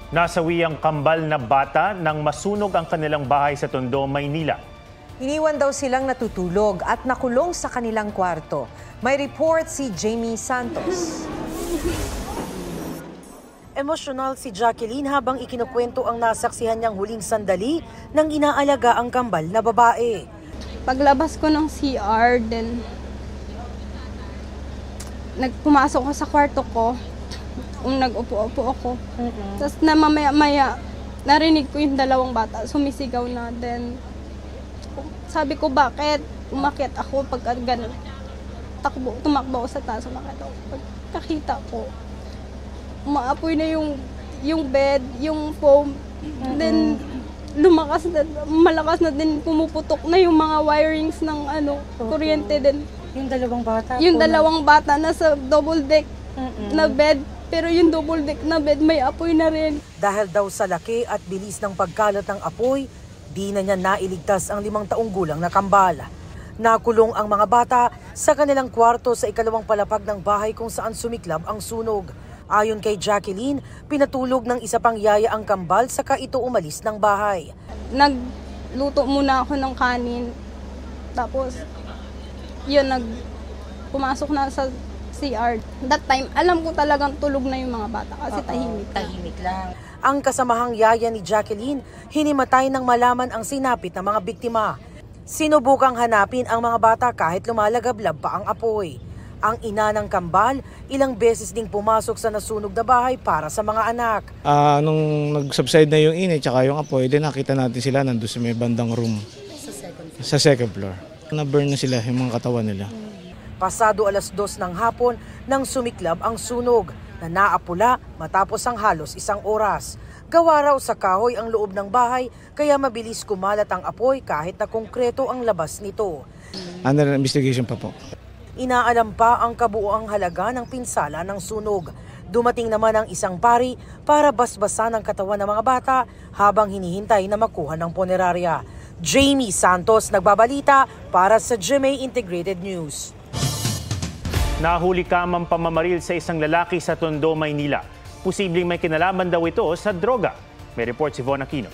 Nasawi ang kambal na bata nang masunog ang kanilang bahay sa Tondo, Maynila. Iniwan daw silang natutulog at nakulong sa kanilang kwarto. May report si Jamie Santos. Emosyonal si Jacqueline habang ikinukwento ang nasaksihan niyang huling sandali ng inaalaga ang kambal na babae. Paglabas ko ng CR, then pumasok ko sa kwarto ko, nag-upo-upo ako. Tapos na mamaya-maya, narinig ko yung dalawang bata, sumisigaw na. Then, sabi ko, bakit? Umakyat ako pag ganun. Tumakbo ako sa taas, umakyat ako. Pagkakita ko, umaapoy na yung bed, yung foam. Then, malakas na din pumuputok na yung mga wirings ng kuryente din. Yung dalawang bata? Yung dalawang bata nasa double deck na bed, pero yung double deck na bed may apoy na rin. Dahil daw sa laki at bilis ng pagkalat ng apoy, di na niya nailigtas ang 5 taong gulang na kambal. Nakulong ang mga bata sa kanilang kwarto sa ikalawang palapag ng bahay kung saan sumiklab ang sunog. Ayon kay Jacqueline, pinatulog ng isa pang yaya ang kambal saka ito umalis ng bahay. Nagluto muna ako ng kanin, tapos yun, pumasok na sa CR. That time, alam ko talagang tulog na yung mga bata kasi tahimik lang. Ang kasamahang yaya ni Jacqueline, hinimatay nang malaman ang sinapit ng mga biktima. Sinubukang hanapin ang mga bata kahit lumalagablab pa ang apoy. Ang ina ng kambal, ilang beses ding pumasok sa nasunog na bahay para sa mga anak. Nung nag-subside na yung init at yung apoy, din nakita natin sila nandun sa may bandang room. Sa second floor. Na-burn na sila yung mga katawan nila. Pasado 2:00 ng hapon nang sumiklab ang sunog na naapula matapos ang halos 1 oras. Gawa raw sa kahoy ang loob ng bahay kaya mabilis kumalat ang apoy kahit na konkreto ang labas nito. Under investigation pa po. Inaalam pa ang kabuuang halaga ng pinsala ng sunog. Dumating naman ang isang pari para basbasan ang katawan ng mga bata habang hinihintay na makuha ng punerarya. Jamie Santos nagbabalita para sa GMA Integrated News. Nahuli kamang pamamaril sa isang lalaki sa Tondo, Maynila. Posibleng may kinalaman daw ito sa droga. May report si Von Aquino.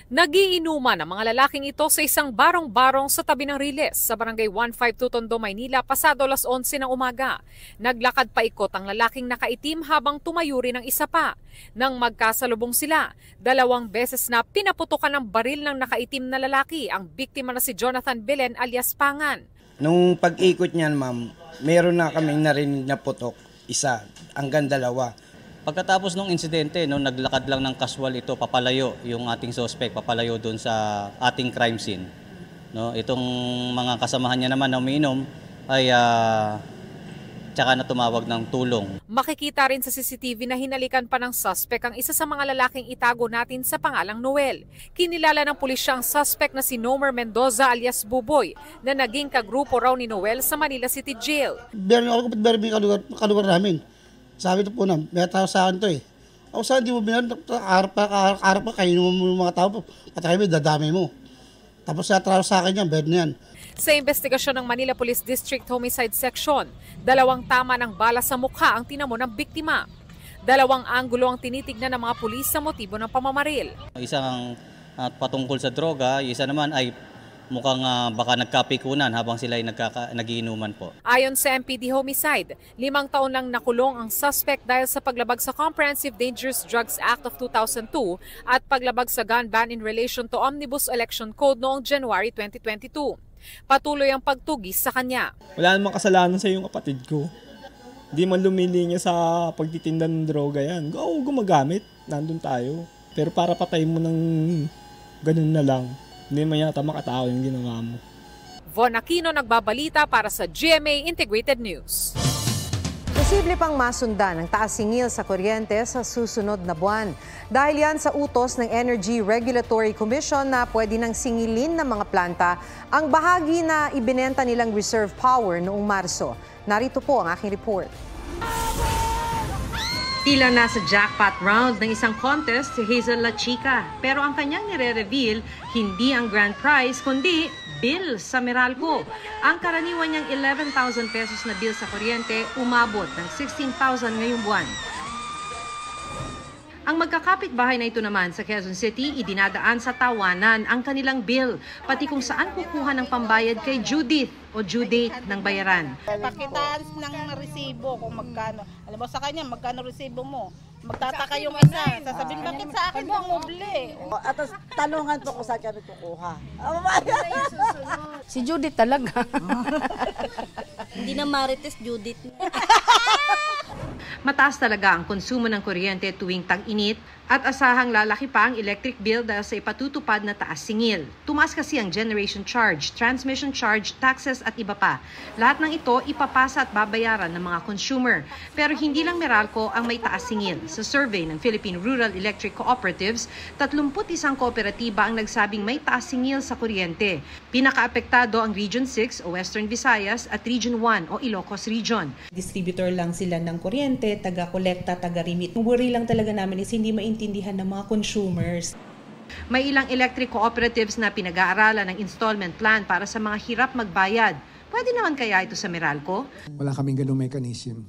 Nagiinuman ang mga lalaking ito sa isang barong-barong sa tabi ng Riles sa barangay 152 Tondo, Maynila pasado 11:00 ng umaga. Naglakad paikot ang lalaking nakaitim habang tumayo rin ang isa pa. Nang magkasalubong sila, 2 beses na pinaputukan ng baril ng nakaitim na lalaki ang biktima na si Jonathan Belen alias Pangan. Nung pag-ikot niyan, ma'am, meron na kaming narinig na putok, isa hanggang 2. Pagkatapos ng insidente, naglakad lang ng casual ito, papalayo yung ating suspect, papalayo doon sa ating crime scene. Itong mga kasamahan niya naman na umiinom ay tsaka na tumawag ng tulong. Makikita rin sa CCTV na hinalikan pa ng suspect ang isa sa mga lalaking itago natin sa pangalang Noel. Kinilala ng pulisya ang suspect na si Nomer Mendoza alias Buboy na naging kagrupo raw ni Noel sa Manila City Jail. Kalugar namin. Sabi ito po na, may tao sa akin ito eh. Ako saan, di mo binan, harap pa, kainin mo mga tao, patay mo, dadami mo. Tapos natraw sa akin yan, bed na yan. Sa investigasyon ng Manila Police District Homicide Section, 2 tama ng bala sa mukha ang tinamo ng biktima. 2 anggulo ang tinitignan ng mga pulis sa motibo ng pamamaril. Isang patungkol sa droga, isa naman ay mukhang baka nagkapikunan habang sila ay nagiinuman po. Ayon sa MPD Homicide, 5 taon lang nakulong ang suspect dahil sa paglabag sa Comprehensive Dangerous Drugs Act of 2002 at paglabag sa gun ban in relation to Omnibus Election Code noong January 2022. Patuloy ang pagtugis sa kanya. Wala namang kasalanan sa iyong kapatid ko. Hindi man lumilinya sa pagtitinda ng droga yan. Gumagamit, nandun tayo. Pero para patayin mo ng ganun na lang, hindi man yata makatao yung ginawa mo. Von Aquino nagbabalita para sa GMA Integrated News. Posible pang masundan ang taas singil sa kuryente sa susunod na buwan. Dahil yan sa utos ng Energy Regulatory Commission na pwede nang singilin ng mga planta ang bahagi na ibinenta nilang reserve power noong Marso. Narito po ang aking report. Tila nasa jackpot round ng isang contest si Hazel La Chica. Pero ang kanyang nire-reveal, hindi ang grand prize kundi bill sa Meralco. Ang karaniwan niyang 11,000 pesos na bill sa kuryente umabot ng 16,000 ngayong buwan. Ang magkakapit-bahay na ito naman sa Quezon City, idinadaan sa tawanan ang kanilang bill, pati kung saan kukuha ng pambayad kay Judith o due date ng bayaran. Pakitaan ng resibo kung magkano. Alam mo sa kanya, magkano resibo mo. Magtataka yung isa. Sasabihin, bakit sa akin bumubli? At tanungan po kung saan kami kukuha. Si Judith talaga. Hindi na Marites, Judith. Mataas talaga ang konsumo ng kuryente tuwing tag-init at asahang lalaki pa ang electric bill dahil sa ipatutupad na taas singil. Tumaas kasi ang generation charge, transmission charge, taxes at iba pa. Lahat ng ito ipapasa at babayaran ng mga consumer. Pero hindi lang Meralco ang may taas singil. Sa survey ng Philippine Rural Electric Cooperatives, 31 kooperatiba ang nagsabing may taas singil sa kuryente. Pinakaapektado ang Region 6 o Western Visayas at Region 1 o Ilocos Region. Distributor lang sila ng kuryente, taga-kolekta, taga-remit. Ang worry lang talaga namin is hindi maintindihan ng mga consumers. May ilang electric cooperatives na pinag-aaralan ng installment plan para sa mga hirap magbayad. Pwede naman kaya ito sa Meralco? Wala kaming ganung mechanism.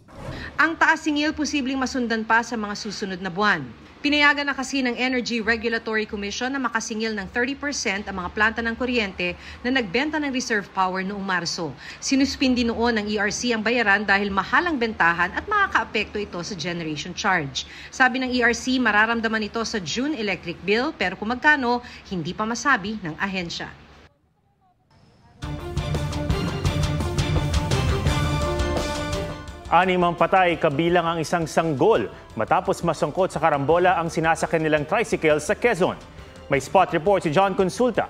Ang taas singil posibleng masundan pa sa mga susunod na buwan. Pinayagan na kasi ng Energy Regulatory Commission na makasingil ng 30% ang mga planta ng kuryente na nagbenta ng reserve power noong Marso. Sinuspindi noon ng ERC ang bayaran dahil mahal ang bentahan at makakaapekto ito sa generation charge. Sabi ng ERC, mararamdaman ito sa June electric bill pero kung magkano, hindi pa masabi ng ahensya. Anim ang patay kabilang ang isang sanggol matapos masangkot sa karambola ang sinasakyan nilang tricycle sa Quezon. May spot report si John Consulta.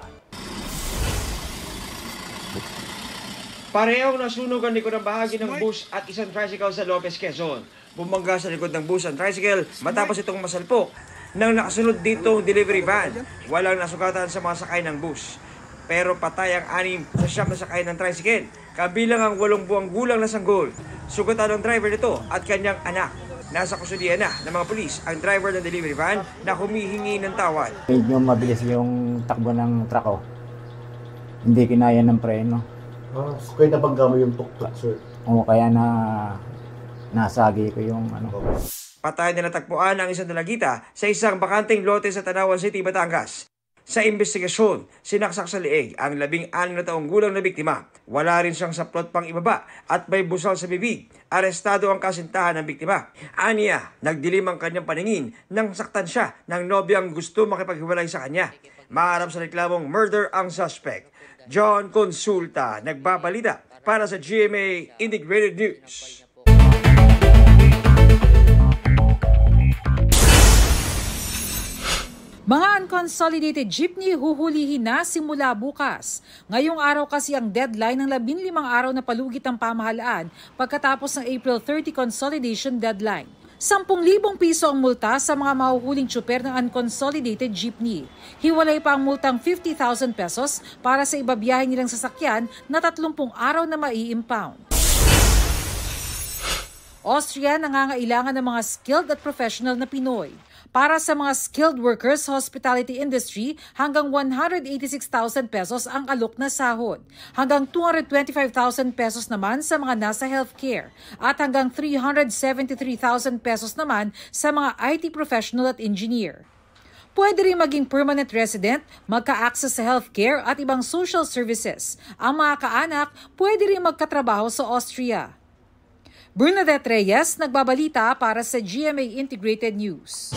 Parehong nasunog ang likod ng bahagi ng bus at isang tricycle sa Lopez, Quezon. Bumangga sa likod ng bus ang tricycle matapos itong masalpok nang nakasunod dito ang delivery van. Walang nasugatan sa mga sakay ng bus. Pero patay ang 6 sa 9 na sakay ng tricycle, kabilang ang 8 buwang gulang na sanggol. Sugatan ang driver nito at kanyang anak. Nasa kustudiyan na ng mga pulis ang driver ng delivery van na humihingi ng tawad. Medyo mabilis yung takbo ng truck ko. Hindi kinaya ng preno. Kaya nabangga mo yung tuktok, sir? Oo, kaya nasagi ko yung ano. Patay na natagpuan ang isang dalagita sa isang bakanteng lote sa Tanawan City, Batangas. Sa investigasyon, sinaksak sa leeg ang 16 na taong gulang na biktima. Wala rin siyang saplot pang ibaba at may busal sa bibig. Arestado ang kasintahan ng biktima. Aniya, nagdilim ang kanyang paningin nang saktan siya ng nobyang gusto makipaghiwalay sa kanya. Maharap sa reklamong murder ang suspect. John Consulta, nagbabalita para sa GMA Integrated News. Mga unconsolidated jeepney huhulihin na simula bukas. Ngayong araw kasi ang deadline ng 15 araw na palugit ang pamahalaan pagkatapos ng April 30 consolidation deadline. 10,000 piso ang multa sa mga mahuhuling tsuper ng unconsolidated jeepney. Hiwalay pa ang multang 50,000 pesos para sa ibabiyahe nilang sasakyan na 30 araw na mai-impound. Austria nangangailangan ng mga skilled at professional na Pinoy. Para sa mga skilled workers sa hospitality industry, hanggang 186,000 pesos ang alok na sahod. Hanggang 225,000 pesos naman sa mga nasa healthcare. At hanggang 373,000 pesos naman sa mga IT professional at engineer. Pwede rin maging permanent resident, magka-access sa healthcare at ibang social services. Ang mga kaanak, pwede rin magkatrabaho sa Austria. Bernadette Reyes, nagbabalita para sa GMA Integrated News.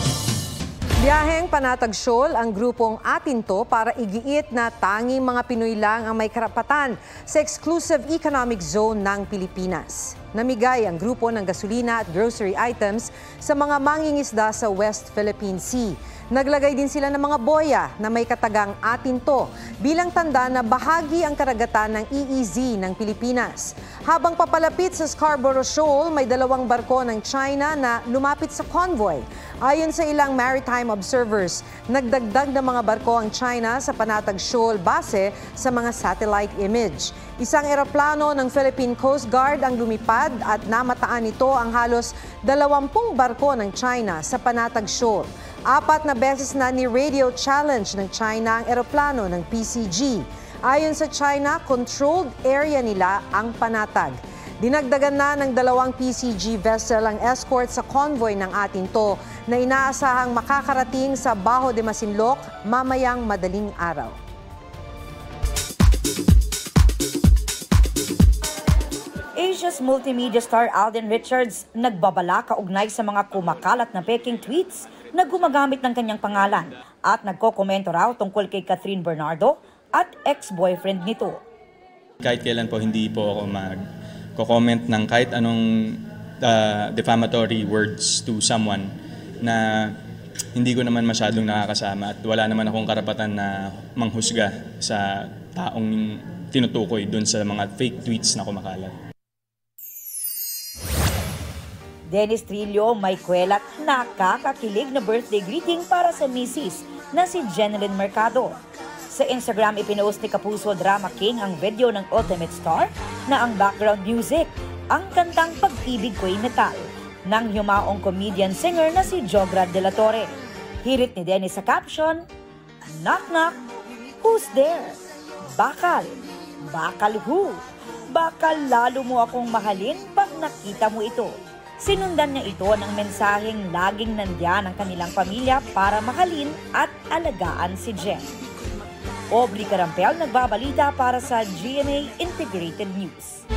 Biyaheng Panatag Shoal ang grupong Atinto para igiit na tanging mga Pinoy lang ang may karapatan sa exclusive economic zone ng Pilipinas. Namigay ang grupo ng gasolina at grocery items sa mga mangingisda sa West Philippine Sea. Naglagay din sila ng mga boya na may katagang Atinto bilang tanda na bahagi ang karagatan ng EEZ ng Pilipinas. Habang papalapit sa Scarborough Shoal, may 2 barko ng China na lumapit sa convoy. Ayon sa ilang maritime observers, nagdagdag ng mga barko ang China sa Panatag Shoal base sa mga satellite image. Isang eroplano ng Philippine Coast Guard ang lumipad at namataan nito ang halos 20 barko ng China sa Panatag Shoal. 4 na beses na ni-radio challenge ng China ang eroplano ng PCG. Ayon sa China, controlled area nila ang Panatag. Dinagdagan na ng 2 PCG vessel ang escort sa convoy ng Atinto na inaasahang makakarating sa Bajo de Masinloc mamayang madaling araw. Asia's multimedia star Alden Richards nagbabala kaugnay sa mga kumakalat na peking tweets na gumagamit ng kanyang pangalan at nagkokomento raw tungkol kay Catherine Bernardo at ex-boyfriend nito. Kahit kailan po hindi po ako mag-comment ng kahit anong defamatory words to someone na hindi ko naman masyadong nakakasama at wala naman akong karapatan na manghusga sa taong tinutukoy dun sa mga fake tweets na kumakalat. Dennis Trillo may kwelat nakakakilig na birthday greeting para sa misis na si Jeneline Mercado. Sa Instagram, ipinost ni Kapuso Drama King ang video ng Ultimate Star na ang background music, ang kantang Pag-ibig Ko'y Metal ng yumaong comedian-singer na si Jograd de la Torre. Hirit ni Dennis sa caption, "Knock knock, who's there? Bakal, bakal who? Bakal lalo mo akong mahalin pag nakita mo ito." Sinundan niya ito ng mensaheng laging nandiyan ang kanilang pamilya para mahalin at alagaan si Jen. Aubrey Carampel nagbabalita para sa GMA Integrated News.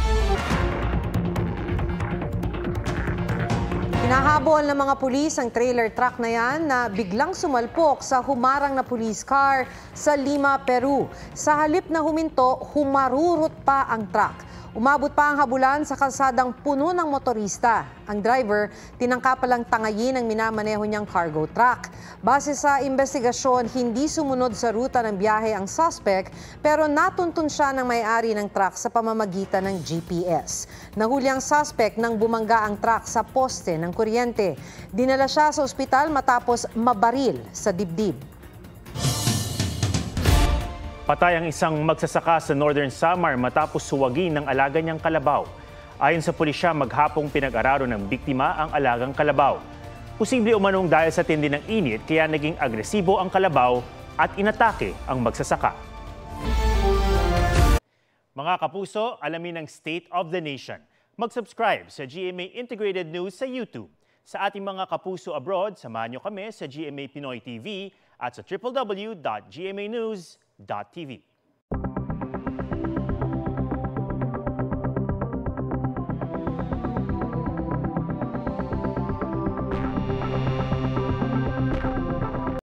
Hinahabol ng mga pulis ang trailer truck na yan na biglang sumalpok sa humarang na police car sa Lima, Peru. Sa halip na huminto, humarurot pa ang truck. Umabot pa ang habulan sa kalsadang puno ng motorista. Ang driver, tinangka palang tangayin ang minamaneho niyang cargo truck. Base sa investigasyon, hindi sumunod sa ruta ng biyahe ang suspect pero natuntun siya ng may-ari ng truck sa pamamagitan ng GPS. Nahuli ang suspect nang bumangga ang truck sa poste ng kuryente. Dinala siya sa ospital matapos mabaril sa dibdib. Patay ang isang magsasaka sa Northern Samar matapos suwagin ng alaga niyang kalabaw. Ayon sa pulisya, maghapong pinag-araro ng biktima ang alagang kalabaw. Posible umanong dahil sa tindi ng init kaya naging agresibo ang kalabaw at inatake ang magsasaka. Mga kapuso, alamin ang State of the Nation. Mag-subscribe sa GMA Integrated News sa YouTube. Sa ating mga kapuso abroad, samahan niyo kami sa GMA Pinoy TV at sa www.gmanews.tv.